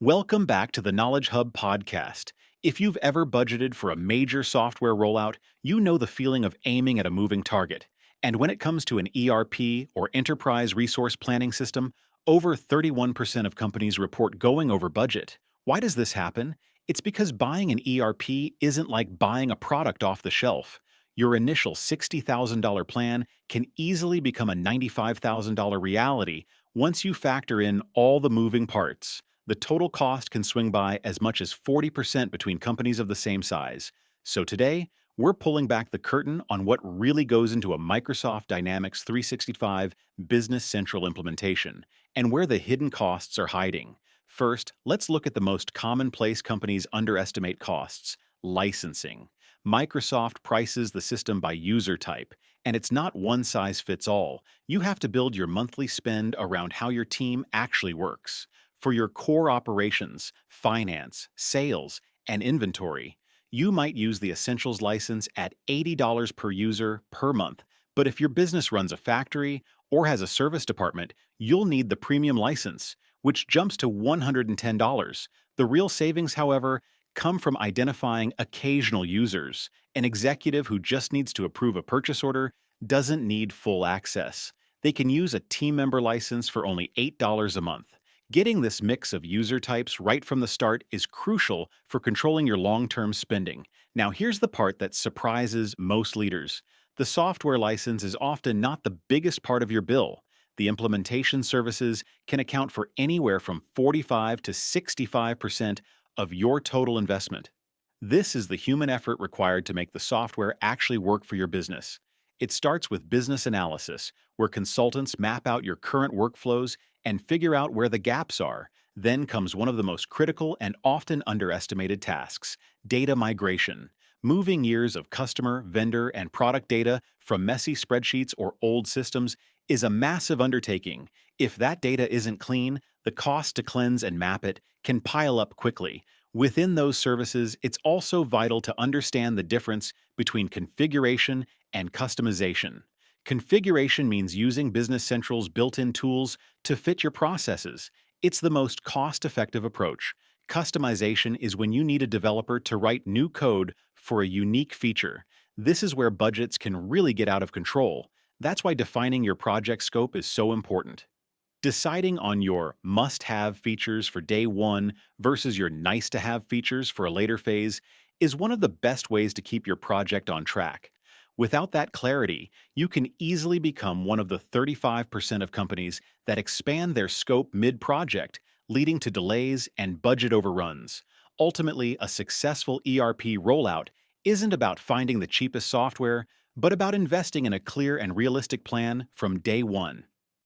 Welcome back to the Knowledge Hub podcast. If you've ever budgeted for a major software rollout, you know the feeling of aiming at a moving target. And when it comes to an ERP or enterprise resource planning system, over 31% of companies report going over budget. Why does this happen? It's because buying an ERP isn't like buying a product off the shelf. Your initial $60,000 plan can easily become a $95,000 reality once you factor in all the moving parts. The total cost can swing by as much as 40% between companies of the same size. So today, we're pulling back the curtain on what really goes into a Microsoft Dynamics 365 Business Central implementation and where the hidden costs are hiding. First, let's look at the most commonplace companies underestimate costs: licensing. Microsoft prices the system by user type, and it's not one size fits all. You have to build your monthly spend around how your team actually works. For your core operations, finance, sales, and inventory, you might use the Essentials license at $80 per user per month. But if your business runs a factory or has a service department, you'll need the premium license, which jumps to $110. The real savings, however, come from identifying occasional users. An executive who just needs to approve a purchase order doesn't need full access. They can use a team member license for only $8 a month. Getting this mix of user types right from the start is crucial for controlling your long-term spending. Now, here's the part that surprises most leaders. The software license is often not the biggest part of your bill. The implementation services can account for anywhere from 45 to 65% of your total investment. This is the human effort required to make the software actually work for your business. It starts with business analysis, where consultants map out your current workflows and figure out where the gaps are. Then comes one of the most critical and often underestimated tasks: data migration. Moving years of customer, vendor, and product data from messy spreadsheets or old systems is a massive undertaking. If that data isn't clean, the cost to cleanse and map it can pile up quickly. Within those services, it's also vital to understand the difference between configuration and customization. Configuration means using Business Central's built-in tools to fit your processes. It's the most cost-effective approach. Customization is when you need a developer to write new code for a unique feature. This is where budgets can really get out of control. That's why defining your project scope is so important. Deciding on your must-have features for day one versus your nice-to-have features for a later phase is one of the best ways to keep your project on track. Without that clarity, you can easily become one of the 35% of companies that expand their scope mid-project, leading to delays and budget overruns. Ultimately, a successful ERP rollout isn't about finding the cheapest software, but about investing in a clear and realistic plan from day one.